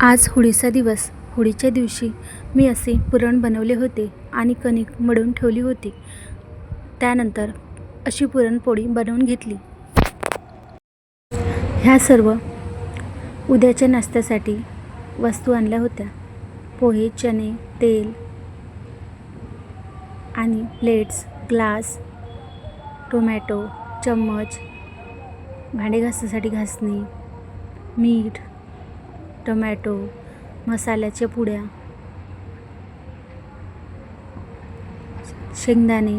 आज होळीचा दिवस. होळीच्या दिवशी मी असे पुरण बनवले होते आणि कणिक मळून ठेवली होती. त्यानंतर अशी पुरणपोळी बनवून घेतली. ह्या सर्व उद्याच्या नाश्त्यासाठी वस्तू आणल्या होत्या. पोहे, चणे, तेल आणि प्लेट्स, ग्लास, टोमॅटो, चम्मच, भांडे घासासाठी घासणी, मीठ, टोमॅटो, मसाल्याच्या पुड्या, शेंगदाणे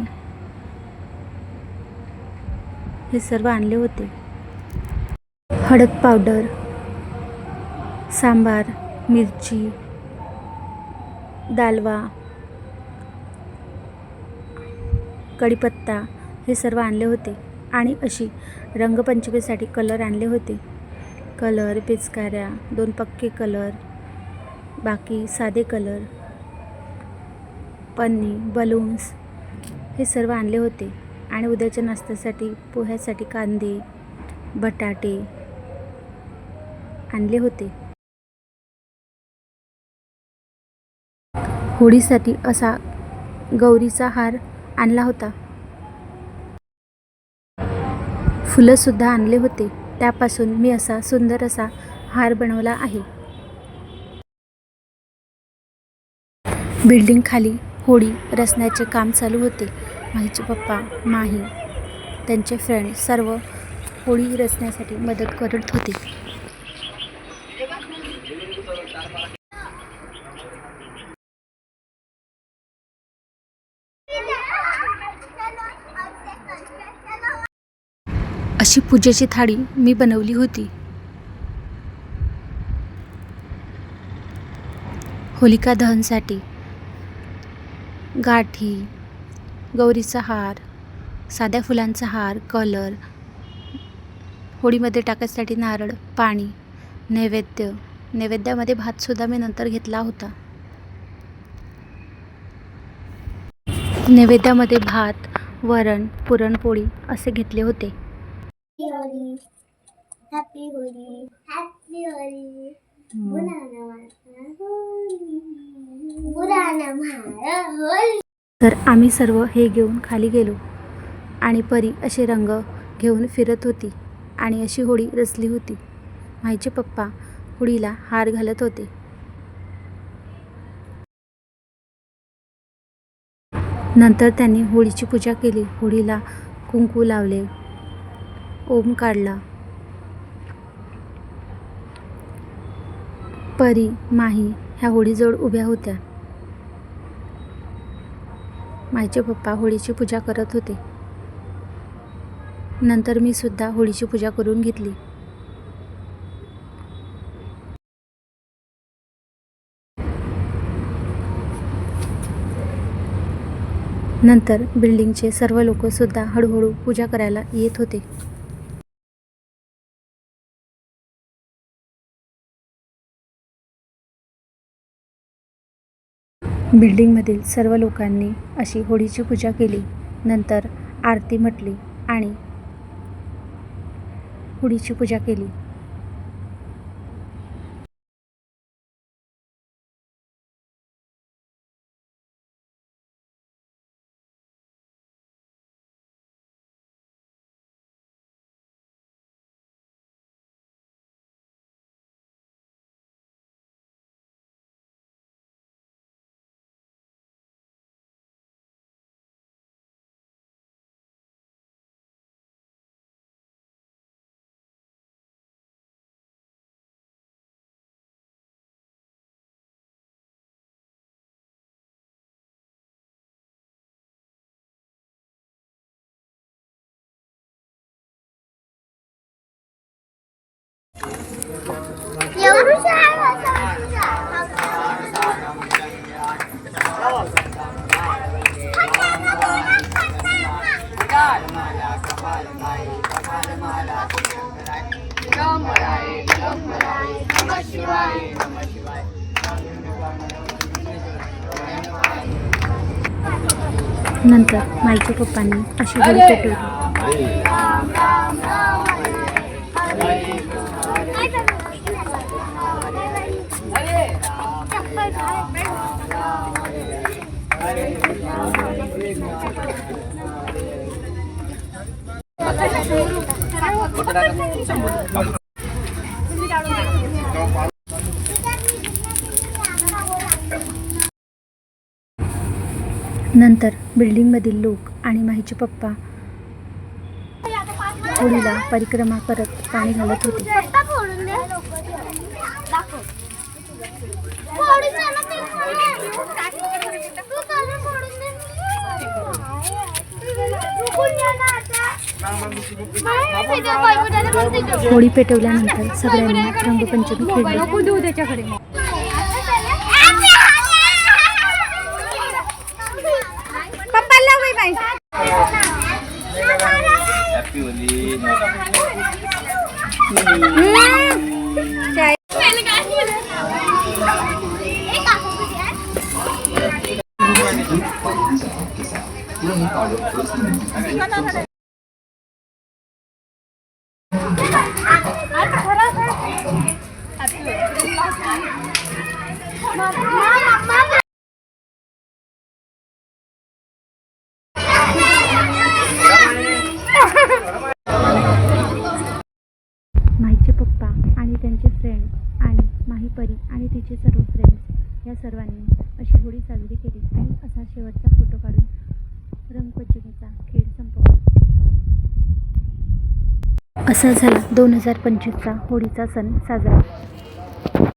हे सर्व आणले होते. हळद पावडर, सांबार, मिरची, दालवा, कढीपत्ता हे सर्व आणले होते. आणि अशी रंगपंचमीसाठी कलर आणले होते. कलर, पिचकाऱ्या, 2 पक्के कलर, बाकी साधे कलर, पन्नी, बलून्स हे सर्व आणले होते. आणि उद्याच्या नाश्त्यासाठी पोह्यासाठी कांदे, बटाटे आणले होते. होळीसाठी असा गौरीचा हार आणला होता. फुलंसुद्धा आणले होते. त्यापासून मी असा सुंदर असा हार बनवला आहे. बिल्डिंग खाली होळी रचण्याचे काम चालू होते. माहीचे पप्पा, माही, त्यांचे फ्रेंड सर्व होळी रचण्यासाठी मदत करत होते. अशी पूजेची थाळी मी बनवली होती. होलिका दहनसाठी गाठी, गौरीचा हार, साध्या फुलांचा हार, कलर, होळीमध्ये टाकायसाठी नारळ, पाणी, नैवेद्यामध्ये भातसुद्धा मी नंतर घेतला होता. नैवेद्यामध्ये भात, वरण, पुरणपोळी असे घेतले होते. हॅपी होळी, हॅपी होळी, तर आम्ही सर्व हे घेऊन खाली गेलो आणि परी असे रंग घेऊन फिरत होती आणि अशी होळी रचली होती. माहीचे पप्पा होळीला हार घालत होते. नंतर त्यांनी होळीची पूजा केली. होळीला कुंकू लावले, ओम काढला. परी, माही ह्या होळीजवळ उभ्या होत्या. माहीचे पप्पा होळीची पूजा करत होते. नंतर मी सुद्धा होळीची पूजा करून घेतली. नंतर बिल्डिंगचे सर्व लोक सुद्धा हळूहळू पूजा करायला येत होते. बिल्डिंगमधील सर्व लोकांनी अशी होळीची पूजा केली. नंतर आरती म्हटली आणि होळीची पूजा केली. नंतर माईच्या पप्पांनी अशी होळी पेटवली. नंतर बिल्डिंगमधील लोक आणि माहीचे पप्पा होळीला परिक्रमा करत पाणी घालत होते. होळी पेटवल्यानंतर सगळ्यांनी रंगपंचमी खेळली. Happy Holy. माहीचे पप्पा आणि त्यांचे फ्रेंड आणि माही परी आणि तिचे सर्व फ्रेंड्स या सर्वांनी अशी होळी साजरी केली आणि असा शेवटचा फोटो काढून रंगपंचमीचा खेळ संपवला. असा झाला 2025चा होळीचा सण साजरा.